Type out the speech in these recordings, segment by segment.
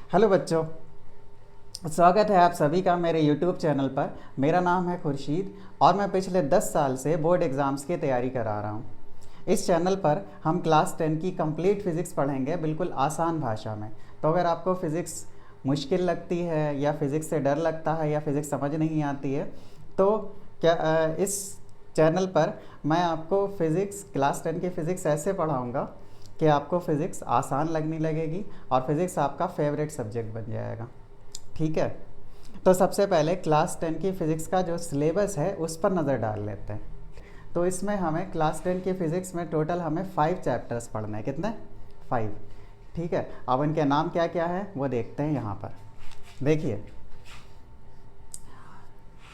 Hello बच्चों, स्वागत है आप सभी का मेरे YouTube चैनल पर। मेरा नाम है खुर्शीद और मैं पिछले 10 साल से बोर्ड एग्ज़ाम्स की तैयारी करा रहा हूँ। इस चैनल पर हम क्लास 10 की कंप्लीट फ़िज़िक्स पढ़ेंगे बिल्कुल आसान भाषा में। तो अगर आपको फ़िज़िक्स मुश्किल लगती है या फ़िज़िक्स से डर लगता है या फ़िज़िक्स समझ नहीं आती है तो इस चैनल पर मैं आपको फ़िज़िक्स क्लास 10 की फ़िज़िक्स ऐसे पढ़ाऊँगा कि आपको फ़िज़िक्स आसान लगने लगेगी और फ़िज़िक्स आपका फेवरेट सब्जेक्ट बन जाएगा। ठीक है, तो सबसे पहले क्लास 10 की फ़िज़िक्स का जो सिलेबस है उस पर नज़र डाल लेते हैं। तो इसमें हमें क्लास 10 की फ़िज़िक्स में टोटल हमें 5 चैप्टर्स पढ़ना है। कितने? 5। ठीक है, अब इनके नाम क्या क्या है वो देखते हैं यहाँ पर। देखिए,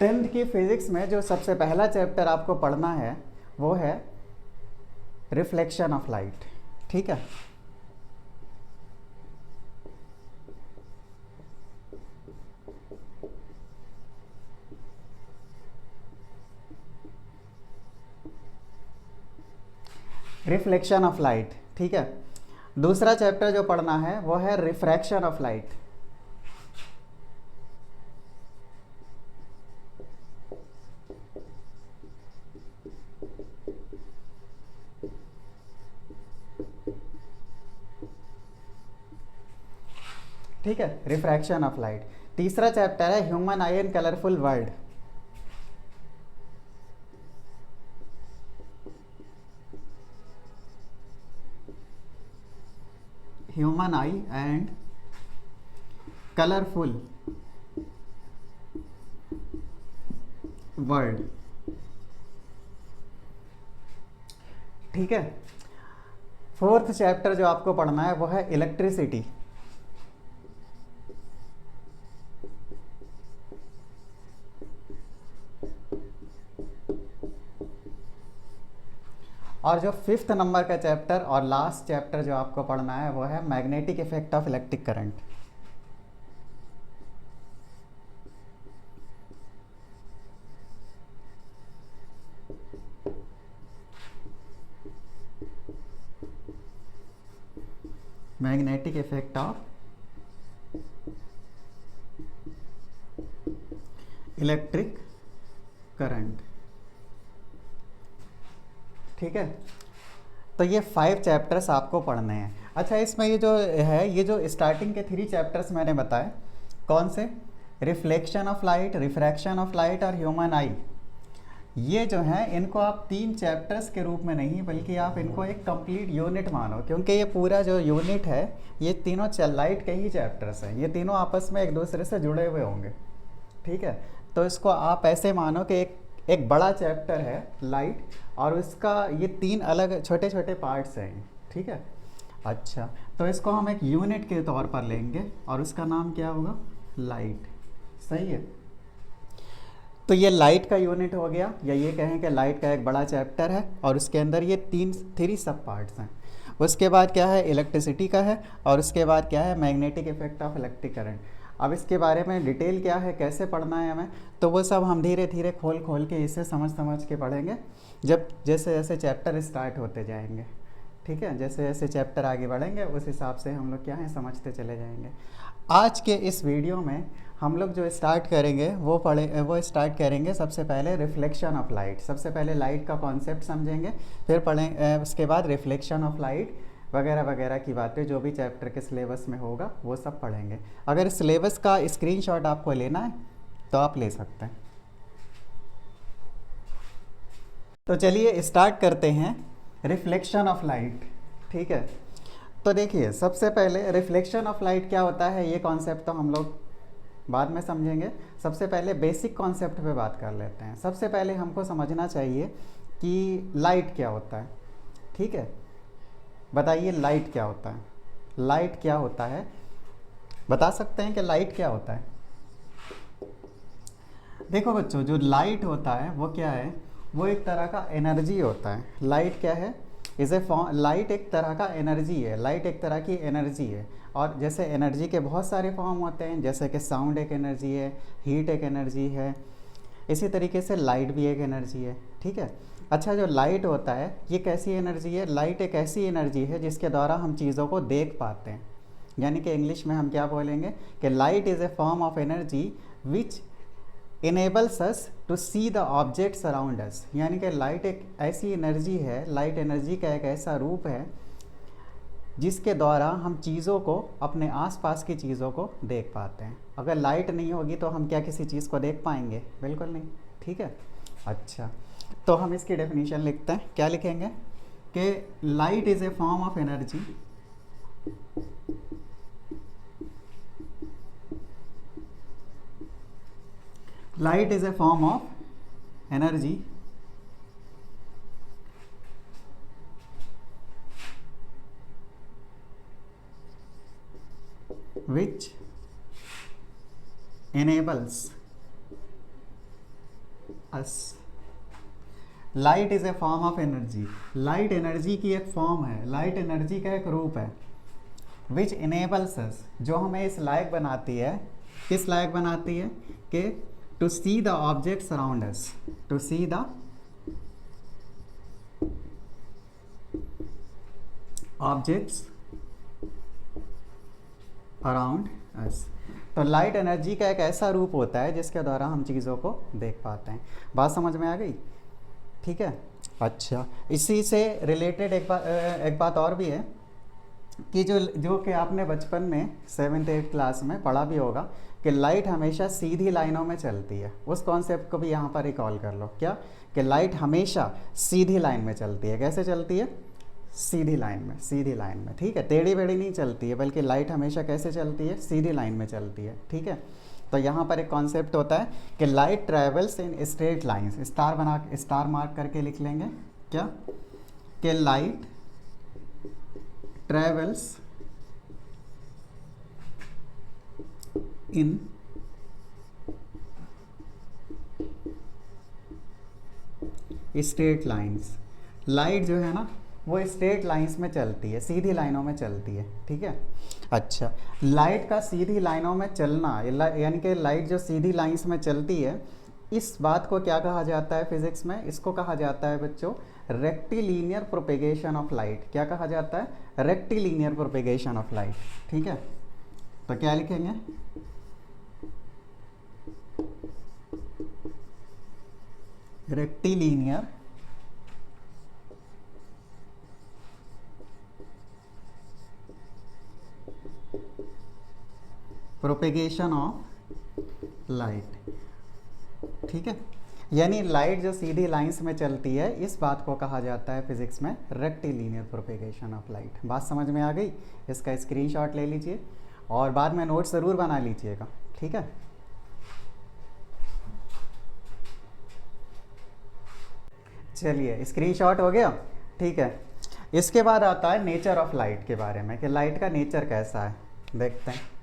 10th की फ़िज़िक्स में जो सबसे पहला चैप्टर आपको पढ़ना है वो है रिफ्लेक्शन ऑफ लाइट। ठीक है, रिफ्लेक्शन ऑफ लाइट। ठीक है, दूसरा चैप्टर जो पढ़ना है वो है रिफ्रैक्शन ऑफ लाइट। ठीक है, रिफ्रैक्शन ऑफ लाइट। तीसरा चैप्टर है human I in colourful world. Human I and colourful world. ठीक है, फोर्थ चैप्टर जो आपको पढ़ना है वो है इलेक्ट्रिसिटी। और जो फिफ्थ नंबर का चैप्टर और लास्ट चैप्टर जो आपको पढ़ना है वो है magnetic effect of electric current. Magnetic effect of electric current. ठीक है, तो ये 5 चैप्टर्स आपको पढ़ने हैं। अच्छा, इसमें ये जो है, ये जो स्टार्टिंग के 3 चैप्टर्स मैंने बताए, कौन से? Reflection of light, refraction of light और ह्यूमन आई। ये जो हैं इनको आप 3 चैप्टर्स के रूप में नहीं बल्कि आप इनको एक कंप्लीट यूनिट मानो, क्योंकि ये पूरा जो यूनिट है ये तीनों लाइट के ही चैप्टर्स हैं। ये तीनों आपस में एक दूसरे से जुड़े हुए होंगे। ठीक है, तो इसको आप ऐसे मानो कि एक बड़ा चैप्टर है लाइट और उसका ये 3 अलग छोटे छोटे पार्ट्स हैं। ठीक है, अच्छा, तो इसको हम एक यूनिट के तौर पर लेंगे और उसका नाम क्या होगा? लाइट। सही है, तो ये लाइट का यूनिट हो गया, या ये कहें कि लाइट का एक बड़ा चैप्टर है और उसके अंदर ये 3 सब पार्ट्स हैं। उसके बाद क्या है? इलेक्ट्रिसिटी का है और उसके बाद क्या है? Magnetic effect of electric current. अब इसके बारे में डिटेल क्या है, कैसे पढ़ना है हमें, तो वो सब हम धीरे धीरे खोल खोल के इसे समझ समझ के पढ़ेंगे जब जैसे जैसे चैप्टर स्टार्ट होते जाएंगे। ठीक है, जैसे जैसे चैप्टर आगे बढ़ेंगे उस हिसाब से हम लोग क्या है समझते चले जाएंगे। आज के इस वीडियो में हम लोग जो स्टार्ट करेंगे वो स्टार्ट करेंगे सबसे पहले रिफ्लेक्शन ऑफ लाइट। सबसे पहले लाइट का कॉन्सेप्ट समझेंगे, फिर उसके बाद रिफ्लेक्शन ऑफ लाइट वगैरह वगैरह की बातें जो भी चैप्टर के सिलेबस में होगा वो सब पढ़ेंगे। अगर सिलेबस का स्क्रीनशॉट आपको लेना है तो आप ले सकते हैं। तो चलिए स्टार्ट करते हैं रिफ्लेक्शन ऑफ लाइट। ठीक है, तो देखिए सबसे पहले रिफ्लेक्शन ऑफ लाइट क्या होता है ये कॉन्सेप्ट तो हम लोग बाद में समझेंगे। सबसे पहले बेसिक कॉन्सेप्ट पे बात कर लेते हैं। सबसे पहले हमको समझना चाहिए कि लाइट क्या होता है। ठीक है, बताइए लाइट क्या होता है? लाइट क्या होता है, बता सकते हैं कि लाइट क्या होता है? देखो बच्चों, जो लाइट होता है वो क्या है? वो एक तरह का एनर्जी होता है। लाइट क्या है? लाइट एक तरह का एनर्जी है। लाइट एक तरह की एनर्जी है, और जैसे एनर्जी के बहुत सारे फॉर्म होते हैं, जैसे कि साउंड एक एनर्जी है, हीट एक एनर्जी है, इसी तरीके से लाइट भी एक एनर्जी है। ठीक है, अच्छा, जो लाइट होता है ये कैसी एनर्जी है? लाइट एक ऐसी एनर्जी है जिसके द्वारा हम चीज़ों को देख पाते हैं। यानी कि इंग्लिश में हम क्या बोलेंगे कि light is a form of energy which enables us to see the objects around us. यानी कि लाइट एक ऐसी एनर्जी है, लाइट एनर्जी का एक ऐसा रूप है जिसके द्वारा हम चीज़ों को, अपने आसपास की चीज़ों को देख पाते हैं। अगर लाइट नहीं होगी तो हम क्या किसी चीज़ को देख पाएंगे? बिल्कुल नहीं। ठीक है, अच्छा, तो हम इसकी डेफिनेशन लिखते हैं। क्या लिखेंगे कि light is a form of energy light is a form of energy which enables us, light is a form of energy, light energy की एक फॉर्म है, लाइट एनर्जी का एक रूप है, विच इनेबल्स अस, जो हमें इस लायक बनाती है, किस लायक बनाती है कि to see the objects around us, to see the objects around us. तो लाइट एनर्जी का एक ऐसा रूप होता है जिसके द्वारा हम चीज़ों को देख पाते हैं। बात समझ में आ गई? ठीक है, अच्छा, इसी से रिलेटेड एक बात और भी है कि जो कि आपने बचपन में 7th 8th क्लास में पढ़ा भी होगा कि लाइट हमेशा सीधी लाइनों में चलती है। उस कॉन्सेप्ट को भी यहाँ पर रिकॉल कर लो। क्या कि लाइट हमेशा सीधी लाइन में चलती है। कैसे चलती है? सीधी लाइन में, सीधी लाइन में। ठीक है, टेढ़ी बेढ़ी नहीं चलती है, बल्कि लाइट हमेशा कैसे चलती है? सीधी लाइन में चलती है। ठीक है, तो यहाँ पर एक कॉन्सेप्ट होता है कि light travels in straight lines. Star mark करके लिख लेंगे। क्या कि light travels in straight lines. Light जो है ना वो स्ट्रेट लाइंस में चलती है, सीधी लाइनों में चलती है। ठीक है, अच्छा, लाइट का सीधी लाइनों में चलना, यानी कि लाइट जो सीधी लाइंस में चलती है, इस बात को क्या कहा जाता है फिजिक्स में? इसको कहा जाता है बच्चों रेक्टिलीनियर प्रोपेगेशन ऑफ लाइट। क्या कहा जाता है? Rectilinear propagation of light. ठीक है, तो क्या लिखेंगे? Rectilinear propagation of light. ठीक है, यानी लाइट जो सीधी लाइंस में चलती है, इस बात को कहा जाता है फिजिक्स में रेक्टिलीनियर प्रोपेगेशन ऑफ लाइट। बात समझ में आ गई? इसका स्क्रीनशॉट ले लीजिए और बाद में नोट ज़रूर बना लीजिएगा। ठीक है, चलिए, स्क्रीनशॉट हो गया। ठीक है, इसके बाद आता है नेचर ऑफ लाइट के बारे में कि लाइट का नेचर कैसा है, देखते हैं।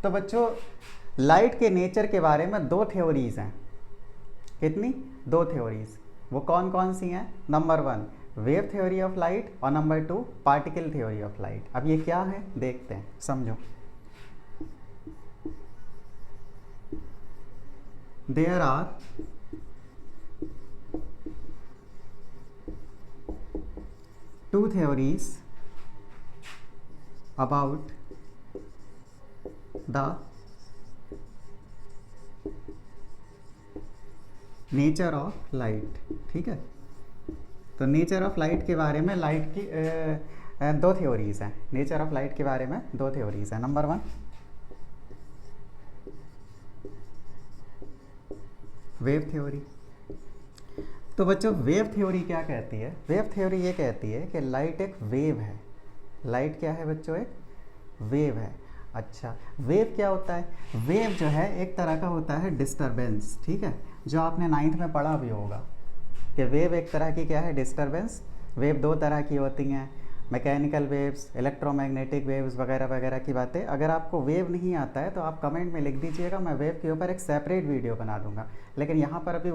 तो बच्चों, लाइट के नेचर के बारे में 2 थ्योरीज हैं। कितनी? 2 थ्योरीज। वो कौन कौन सी हैं? Number 1 wave theory of light और number 2 particle theory of light. अब ये क्या है देखते हैं, समझो। There are two theories about the nature of light. ठीक है, तो नेचर ऑफ लाइट के बारे में लाइट की 2 थ्योरीज हैं। नेचर ऑफ लाइट के बारे में 2 थ्योरीज हैं। Number 1 wave theory. तो बच्चों, वेव थ्योरी क्या कहती है? वेव थ्योरी ये कहती है कि लाइट एक वेव है। लाइट क्या है बच्चों? एक वेव है। अच्छा, वेव क्या होता है? वेव जो है एक तरह का होता है डिस्टरबेंस। ठीक है, जो आपने 9th में पढ़ा भी होगा कि वेव एक तरह की क्या है? डिस्टरबेंस। वेव 2 तरह की होती हैं, मैकेनिकल वेव्स, इलेक्ट्रोमैग्नेटिक वेव्स वगैरह वगैरह की बातें। अगर आपको वेव नहीं आता है तो आप कमेंट में लिख दीजिएगा, मैं वेव के ऊपर एक सेपरेट वीडियो बना दूंगा। लेकिन यहाँ पर अभी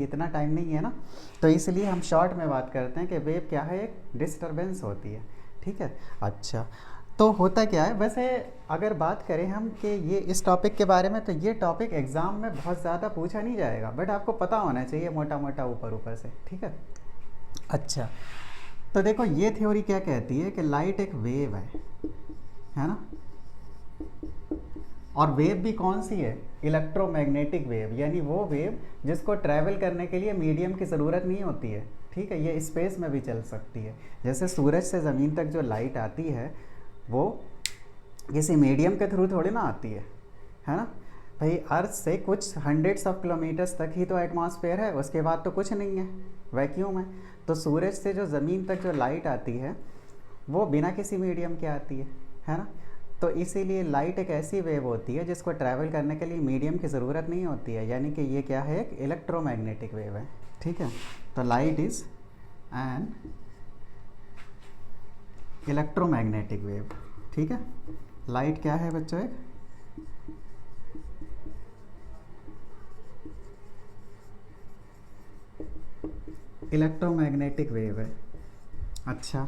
इतना टाइम नहीं है ना, तो इसलिए हम शॉर्ट में बात करते हैं कि वेव क्या है? एक डिस्टरबेंस होती है। ठीक है, अच्छा, तो होता क्या है वैसे, अगर बात करें हम कि ये इस टॉपिक के बारे में, तो ये टॉपिक एग्ज़ाम में बहुत ज़्यादा पूछा नहीं जाएगा, बट आपको पता होना चाहिए मोटा मोटा ऊपर ऊपर से, ठीक है। अच्छा, तो देखो ये थ्योरी क्या कहती है कि लाइट एक वेव है ना, और वेव भी कौन सी है, इलेक्ट्रोमैग्नेटिक वेव, यानी वो वेव जिसको ट्रैवल करने के लिए मीडियम की ज़रूरत नहीं होती है, ठीक है। ये स्पेस में भी चल सकती है। जैसे सूरज से ज़मीन तक जो लाइट आती है वो किसी मीडियम के थ्रू थोड़ी ना आती है ना भाई। अर्थ से कुछ हंड्रेड्स ऑफ किलोमीटर्स तक ही तो एटमॉस्फेयर है, उसके बाद तो कुछ नहीं है, वैक्यूम है। तो सूरज से जो ज़मीन तक जो लाइट आती है वो बिना किसी मीडियम के आती है ना। तो इसीलिए लाइट एक ऐसी वेव होती है जिसको ट्रैवल करने के लिए मीडियम की ज़रूरत नहीं होती है, यानी कि ये क्या है, एक इलेक्ट्रोमैग्नेटिक वेव है, ठीक है। तो light is an electromagnetic wave, ठीक है। लाइट क्या है बच्चों, एक इलेक्ट्रोमैग्नेटिक वेव है। अच्छा,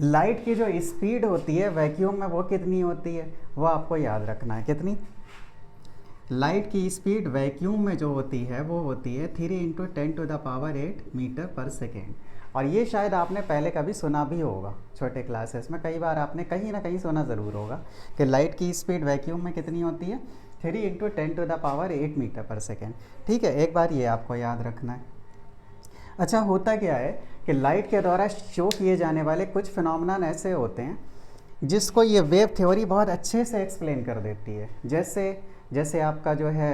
लाइट की जो स्पीड होती है वैक्यूम में वो कितनी होती है, वो आपको याद रखना है। कितनी? लाइट की स्पीड वैक्यूम में जो होती है वो होती है 3 × 10⁸ मीटर पर सेकेंड। और ये शायद आपने पहले कभी सुना भी होगा, छोटे क्लासेस में कई बार आपने कहीं ना कहीं सुना ज़रूर होगा कि लाइट की स्पीड वैक्यूम में कितनी होती है, 3 × 10⁸ मीटर पर सेकेंड, ठीक है। एक बार ये आपको याद रखना है। अच्छा, होता क्या है कि लाइट के द्वारा शो किए जाने वाले कुछ फिनोमेनन ऐसे होते हैं जिसको ये वेव थ्योरी बहुत अच्छे से एक्सप्लेन कर देती है। जैसे आपका जो है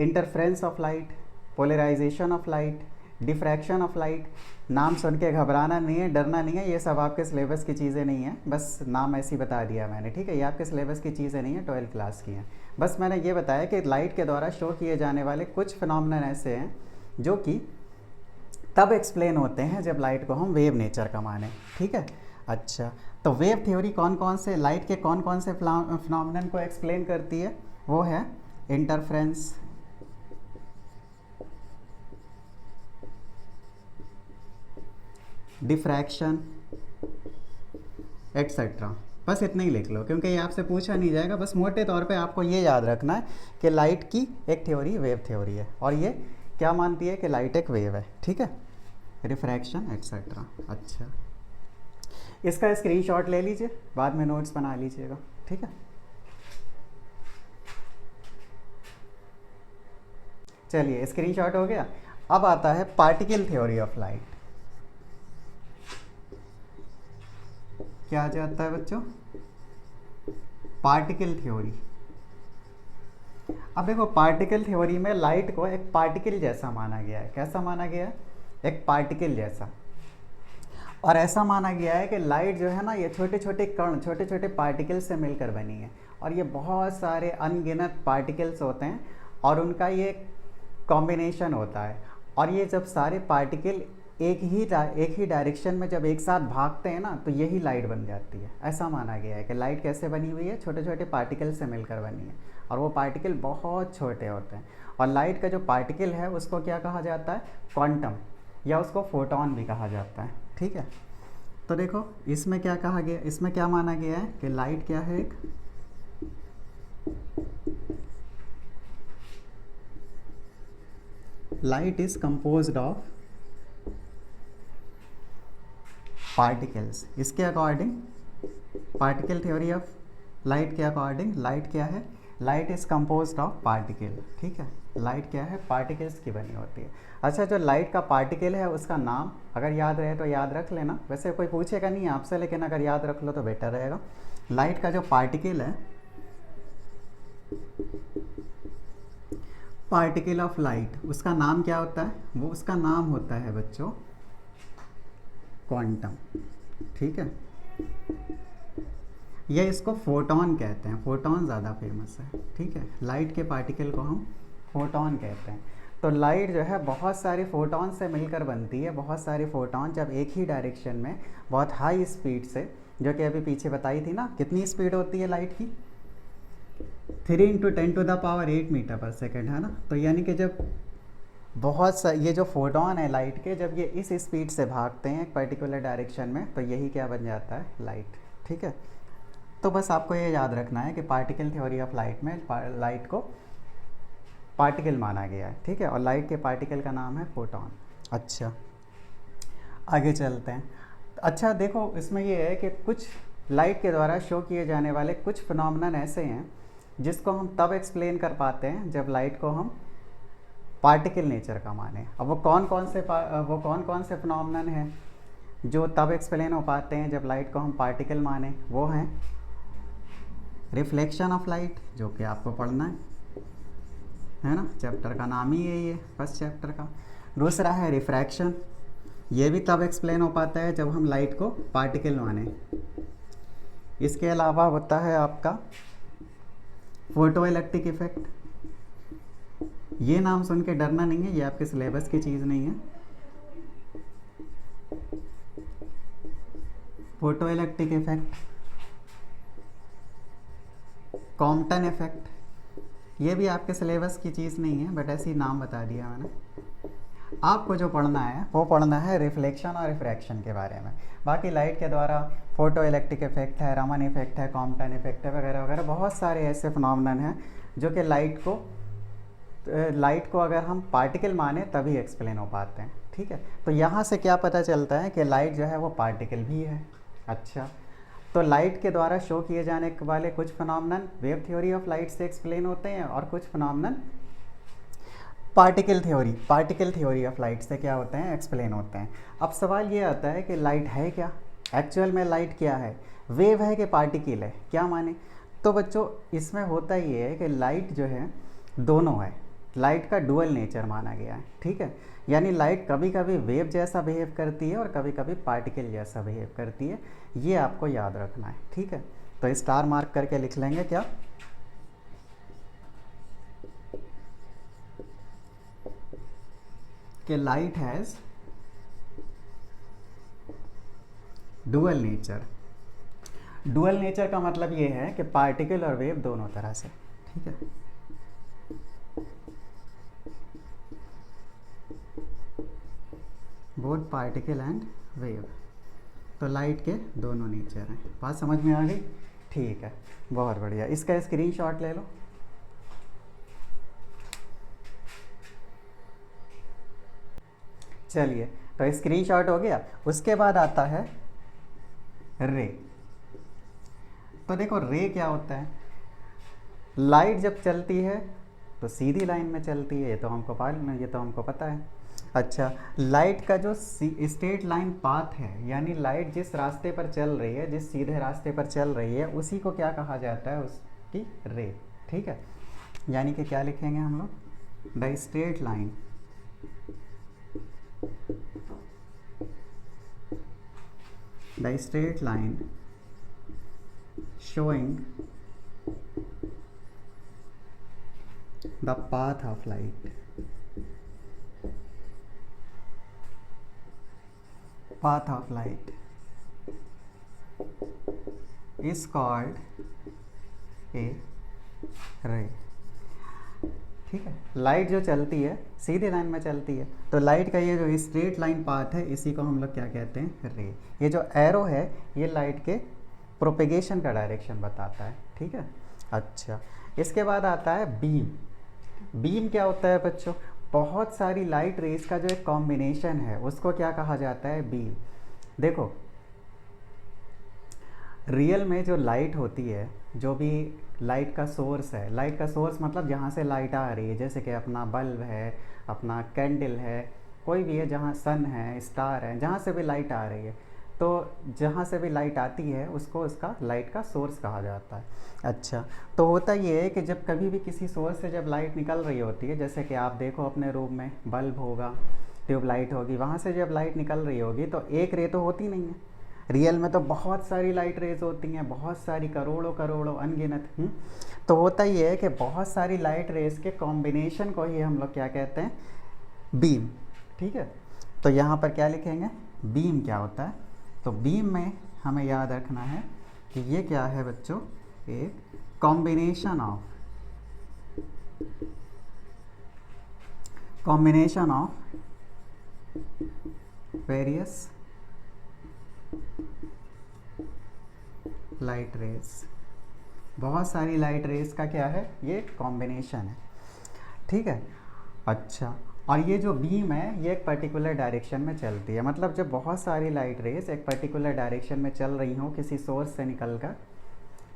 interference of light, polarisation of light, diffraction of light. नाम सुन के घबराना नहीं है, डरना नहीं है, ये सब आपके सिलेबस की चीज़ें नहीं हैं, बस नाम ऐसे ही बता दिया मैंने, ठीक है। ये आपके सिलेबस की चीज़ें नहीं हैं, 12th क्लास की हैं। बस मैंने ये बताया कि लाइट के द्वारा शो किए जाने वाले कुछ फिनोमेनन ऐसे हैं जो कि तब एक्सप्लेन होते हैं जब लाइट को हम वेव नेचर का माने, ठीक है। अच्छा, तो वेव थ्योरी कौन कौन से लाइट के कौन कौन से फिनोमेनन को एक्सप्लेन करती है, वो है इंटरफ्रेंस, डिफ्रैक्शन, एट्सेट्रा। बस इतना ही लिख लो क्योंकि ये आपसे पूछा नहीं जाएगा। बस मोटे तौर पे आपको ये याद रखना है कि लाइट की एक थ्योरी वेव थ्योरी है, और ये क्या मानती है कि लाइट एक वेव है, ठीक है। Refraction etcetera. अच्छा, इसका स्क्रीनशॉट ले लीजिए, बाद में नोट्स बना लीजिएगा, ठीक है। चलिए, स्क्रीनशॉट हो गया। अब आता है पार्टिकल थ्योरी ऑफ लाइट। क्या आ जाता है बच्चों, पार्टिकल थ्योरी। अब देखो, पार्टिकल थ्योरी में लाइट को एक पार्टिकल जैसा माना गया है। कैसा माना गया है? एक पार्टिकल जैसा। और ऐसा माना गया है कि लाइट जो है ना, ये छोटे छोटे कण, छोटे छोटे पार्टिकल से मिलकर बनी है, और ये बहुत सारे अनगिनत पार्टिकल्स होते हैं और उनका ये कॉम्बिनेशन होता है। और ये जब सारे पार्टिकल एक ही डायरेक्शन में जब एक साथ भागते हैं ना, तो यही लाइट बन जाती है। ऐसा माना गया है कि लाइट कैसे बनी हुई है, छोटे छोटे पार्टिकल से मिलकर बनी है, और वो पार्टिकल बहुत छोटे होते हैं। और लाइट का जो पार्टिकल है उसको क्या कहा जाता है, क्वांटम, या उसको फोटोन भी कहा जाता है, ठीक है। तो देखो, इसमें क्या कहा गया, इसमें क्या माना गया है कि लाइट क्या है, एक light is composed of particles. इसके according, particle theory of light के अकॉर्डिंग, लाइट क्या है, light is composed of particle, ठीक है। लाइट क्या है, पार्टिकल्स की बनी होती है। अच्छा, जो लाइट का पार्टिकल है उसका नाम अगर याद रहे तो याद रख लेना, वैसे कोई पूछेगा नहीं आपसे, लेकिन अगर याद रख लो तो बेटर रहेगा। लाइट का जो पार्टिकल है, पार्टिकल ऑफ लाइट, उसका नाम क्या होता है, वो उसका नाम होता है बच्चों क्वांटम, ठीक है। ये इसको फोटोन कहते हैं, फोटोन ज़्यादा फेमस है, ठीक है। लाइट के पार्टिकल को हम फोटोन कहते हैं। तो लाइट जो है बहुत सारे फोटोन से मिलकर बनती है। बहुत सारे फोटोन जब एक ही डायरेक्शन में बहुत हाई स्पीड से, जो कि अभी पीछे बताई थी ना, कितनी स्पीड होती है लाइट की, 3 × 10⁸ मीटर पर सेकेंड, है ना। तो यानी कि जब बहुत सा ये जो फोटोन है लाइट के, जब ये इस स्पीड से भागते हैं एक पर्टिकुलर डायरेक्शन में, तो यही क्या बन जाता है, लाइट। ठीक है, तो बस आपको ये याद रखना है कि पार्टिकल थ्योरी ऑफ लाइट में लाइट को पार्टिकल माना गया है। ठीक है, और लाइट के पार्टिकल का नाम है फोटोन। अच्छा, आगे चलते हैं। अच्छा देखो, इसमें ये है कि कुछ लाइट के द्वारा शो किए जाने वाले कुछ फिनोमेनन ऐसे हैं जिसको हम तब एक्सप्लेन कर पाते हैं जब लाइट को हम पार्टिकल नेचर का माने। अब वो कौन कौन से फिनोमेनन हैं जो तब एक्सप्लेन हो पाते हैं जब लाइट को हम पार्टिकल माने? वो हैं रिफ्लेक्शन ऑफ लाइट, जो कि आपको पढ़ना है ना, चैप्टर का नाम ही है ये, फर्स्ट चैप्टर का। दूसरा है रिफ्रैक्शन, ये भी तब एक्सप्लेन हो पाता है जब हम लाइट को पार्टिकल माने। इसके अलावा होता है आपका फोटो इलेक्ट्रिक इफेक्ट। ये नाम सुन के डरना नहीं है, ये आपके सिलेबस की चीज़ नहीं है। Photo electric effect, Compton effect, ये भी आपके सिलेबस की चीज़ नहीं है, बट ऐसे ही नाम बता दिया मैंने। आपको जो पढ़ना है वो पढ़ना है रिफ्लेक्शन और रिफ्रैक्शन के बारे में। बाकी लाइट के द्वारा फोटो इलेक्ट्रिक इफेक्ट है, रमन इफेक्ट है, कॉम्पटन इफेक्ट है, वगैरह वगैरह बहुत सारे ऐसे फिनोमेनन हैं जो कि लाइट को अगर हम पार्टिकल माने तभी एक्सप्लेन हो पाते हैं। ठीक है, तो यहाँ से क्या पता चलता है कि लाइट जो है वो पार्टिकल भी है। अच्छा, तो लाइट के द्वारा शो किए जाने वाले कुछ phenomenon wave theory of light से एक्सप्लेन होते हैं और कुछ phenomenon particle theory of light से क्या होते हैं, एक्सप्लेन होते हैं। अब सवाल ये आता है कि लाइट है क्या, एक्चुअल में लाइट क्या है, वेव है कि पार्टिकल है, क्या माने? तो बच्चों इसमें होता ये है कि लाइट जो है दोनों है, लाइट का डुअल नेचर माना गया है। ठीक है, यानी लाइट कभी कभी वेव जैसा बिहेव करती है और कभी कभी पार्टिकल जैसा बिहेव करती है, ये आपको याद रखना है। ठीक है, तो स्टार मार्क करके लिख लेंगे क्या, कि light has dual nature. Dual nature का मतलब ये है कि पार्टिकल और वेव दोनों तरह से। ठीक है, बोथ पार्टिकल एंड वेव, तो लाइट के दोनों नेचर हैं। बात समझ में आ गई? ठीक है, बहुत बढ़िया। इसका स्क्रीनशॉट ले लो। चलिए, तो स्क्रीनशॉट हो गया। उसके बाद आता है रे। तो देखो रे क्या होता है, लाइट जब चलती है तो सीधी लाइन में चलती है, ये तो हमको पता है। अच्छा, लाइट का जो स्ट्रेट लाइन पाथ है, यानी लाइट जिस रास्ते पर चल रही है, जिस सीधे रास्ते पर चल रही है, उसी को क्या कहा जाता है, उसकी रे। ठीक है, यानी कि क्या लिखेंगे हम लोग, the straight line showing the path of light is called a ray। ठीक है, लाइट जो चलती है सीधी लाइन में चलती है, तो लाइट का ये जो स्ट्रेट लाइन पाथ है, इसी को हम लोग क्या कहते हैं, रे। ये जो एरो है ये लाइट के प्रोपेगेशन का डायरेक्शन बताता है। ठीक है, अच्छा, इसके बाद आता है बीम। बीम क्या होता है बच्चों, बहुत सारी लाइट रेज का जो एक कॉम्बिनेशन है उसको क्या कहा जाता है, बीम। देखो रियल में जो लाइट होती है, जो भी लाइट का सोर्स है, लाइट का सोर्स मतलब जहाँ से लाइट आ रही है, जैसे कि अपना बल्ब है, अपना कैंडल है, कोई भी है, जहाँ सन है, स्टार है, जहाँ से भी लाइट आ रही है, तो जहाँ से भी लाइट आती है उसको उसका लाइट का सोर्स कहा जाता है। अच्छा, तो होता ये है कि जब कभी भी किसी सोर्स से जब लाइट निकल रही होती है, जैसे कि आप देखो अपने रूम में बल्ब होगा, ट्यूबलाइट होगी, वहाँ से जब लाइट निकल रही होगी तो एक रे तो होती नहीं है, रियल में तो बहुत सारी लाइट रेज होती हैं, बहुत सारी, करोड़ों अनगिनत। तो होता ये है कि बहुत सारी लाइट रेज के कॉम्बिनेशन को ही हम लोग क्या कहते हैं, बीम। ठीक है, तो यहाँ पर क्या लिखेंगे, बीम क्या होता है, तो बीम में हमें याद रखना है कि ये क्या है बच्चों, एक combination of various light rays, बहुत सारी लाइट रेज का क्या है, ये कॉम्बिनेशन है, ठीक है। अच्छा, और ये जो बीम है ये एक पर्टिकुलर डायरेक्शन में चलती है, मतलब जब बहुत सारी लाइट रेज एक पर्टिकुलर डायरेक्शन में चल रही हो किसी सोर्स से निकल कर,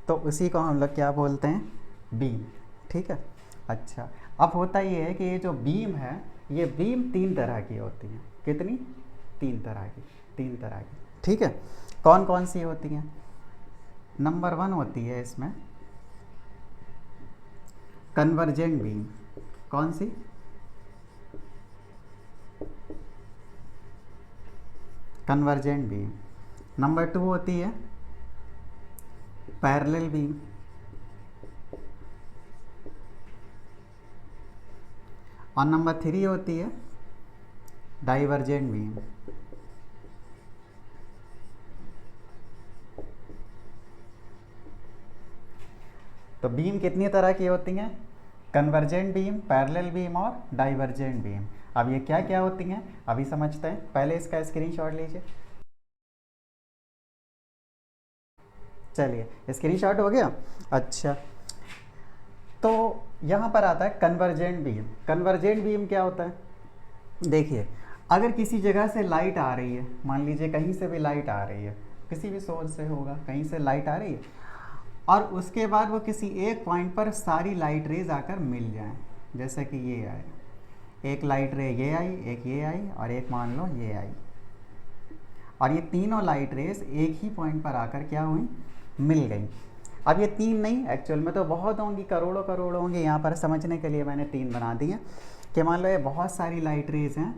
तो उसी को हम लोग क्या बोलते हैं, बीम, ठीक है। अच्छा, अब होता ये है कि ये जो बीम है, ये बीम तीन तरह की होती हैं, कितनी, तीन तरह की, ठीक है। कौन कौन सी होती हैं, नंबर 1 होती है इसमें कन्वर्जेंट बीम, कौन सी, कन्वर्जेंट बीम। नंबर 2 होती है पैरेलल बीम, और नंबर 3 होती है डाइवर्जेंट बीम। तो बीम कितनी तरह की होती हैं, कन्वर्जेंट बीम, पैरेलल बीम और डाइवर्जेंट बीम। अब ये क्या क्या होती हैं अभी समझते हैं, पहले इसका स्क्रीनशॉट लीजिए। चलिए स्क्रीनशॉट हो गया। अच्छा, तो यहाँ पर आता है कन्वर्जेंट बीम। कन्वर्जेंट बीम क्या होता है, देखिए अगर किसी जगह से लाइट आ रही है, मान लीजिए कहीं से भी लाइट आ रही है, किसी भी सोर्स से होगा, कहीं से लाइट आ रही है, और उसके बाद वो किसी एक पॉइंट पर सारी लाइट रेज आकर मिल जाएं, जैसे कि ये आए, एक लाइट रे ये आई, एक ये आई, और एक मान लो ये आई, और ये तीनों लाइट रेज एक ही पॉइंट पर आकर क्या हुई, मिल गई। अब ये तीन नहीं, एक्चुअल में तो बहुत होंगी, करोड़ों करोड़ों होंगी, यहाँ पर समझने के लिए मैंने तीन बना दी हैं कि मान लो ये बहुत सारी लाइट रेज हैं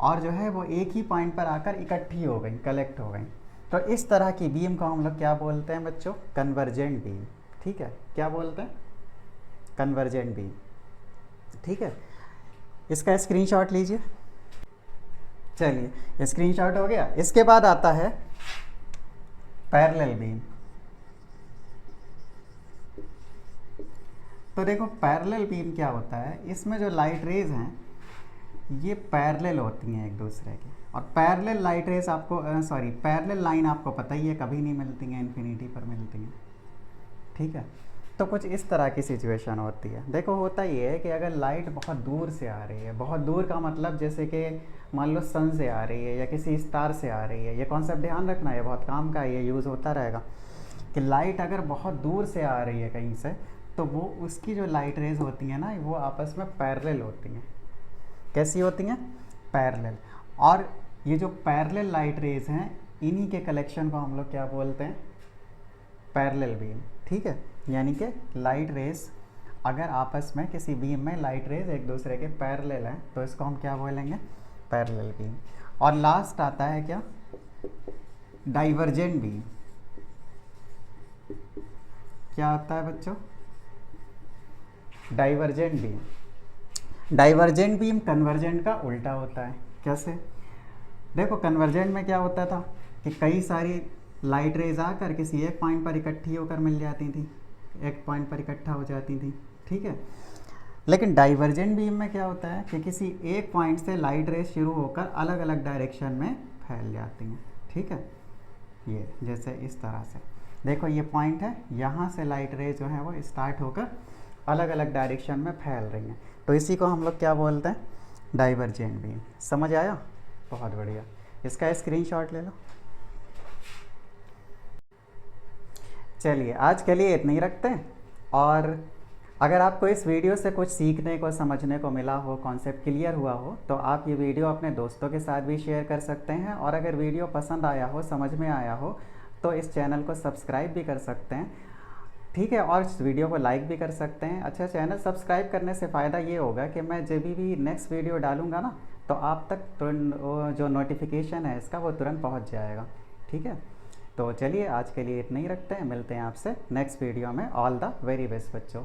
और जो है वो एक ही पॉइंट पर आकर इकट्ठी हो गई, कलेक्ट हो गई। तो इस तरह की बीम को हम लोग क्या बोलते हैं बच्चों, कन्वर्जेंट बीम, ठीक है। क्या बोलते हैं, कन्वर्जेंट बीम, ठीक है। इसका स्क्रीनशॉट लीजिए। चलिए स्क्रीनशॉट हो गया। इसके बाद आता है पैरेलल बीम। तो देखो पैरेलल बीम क्या होता है, इसमें जो लाइट रेज हैं ये पैरेलल होती हैं एक दूसरे के, और पैरेलल लाइट रेज आपको पैरेलल लाइन आपको पता ही है कभी नहीं मिलती हैं, इन्फिनिटी पर मिलती हैं, ठीक है। तो कुछ इस तरह की सिचुएशन होती है। देखो होता ये है कि अगर लाइट बहुत दूर से आ रही है, बहुत दूर का मतलब जैसे कि मान लो सन से आ रही है या किसी स्टार से आ रही है, ये कॉन्सेप्ट ध्यान रखना है, बहुत काम का है, ये यूज़ होता रहेगा कि लाइट अगर बहुत दूर से आ रही है कहीं से, तो वो उसकी जो लाइट रेज होती हैं ना, वो आपस में पैरेलल होती हैं। कैसी होती हैं, पैरेलल। और ये जो पैरेलल लाइट रेज हैं, इन्हीं के कलेक्शन को हम लोग क्या बोलते हैं, पैरेलल बीम, ठीक है। यानी कि लाइट रेज अगर आपस में किसी बीम में लाइट रेज एक दूसरे के पैरेलल हैं, तो इसको हम क्या बोलेंगे, पैरेलल बीम। और लास्ट आता है क्या, डाइवर्जेंट बीम। क्या आता है बच्चों, divergent beam. Divergent beam convergent का उल्टा होता है। कैसे, देखो कन्वर्जेंट में क्या होता था कि कई सारी लाइट रेज आकर किसी एक पॉइंट पर इकट्ठी होकर मिल जाती थी, एक पॉइंट पर इकट्ठा हो जाती थी, ठीक है। लेकिन डाइवर्जेंट बीम में क्या होता है कि किसी एक पॉइंट से लाइट रेज शुरू होकर अलग अलग डायरेक्शन में फैल जाती हैं, ठीक है। ये जैसे इस तरह से देखो, ये पॉइंट है, यहाँ से लाइट रेज जो है वो स्टार्ट होकर अलग अलग डायरेक्शन में फैल रही हैं, तो इसी को हम लोग क्या बोलते हैं, डाइवर्जेंट बीम। समझ आया, बहुत बढ़िया। इसका स्क्रीनशॉट ले लो। चलिए आज के लिए इतना ही रखते हैं, और अगर आपको इस वीडियो से कुछ सीखने को, समझने को मिला हो, कॉन्सेप्ट क्लियर हुआ हो, तो आप ये वीडियो अपने दोस्तों के साथ भी शेयर कर सकते हैं। और अगर वीडियो पसंद आया हो, समझ में आया हो, तो इस चैनल को सब्सक्राइब भी कर सकते हैं, ठीक है। और इस वीडियो को लाइक भी कर सकते हैं। अच्छा, चैनल सब्सक्राइब करने से फ़ायदा ये होगा कि मैं जब भी नेक्स्ट वीडियो डालूँगा ना, तो आप तक तुरंत जो नोटिफिकेशन है इसका वो तुरंत पहुँच जाएगा, ठीक है। तो चलिए आज के लिए इतना ही रखते हैं, मिलते हैं आपसे नेक्स्ट वीडियो में। ऑल द वेरी बेस्ट बच्चों।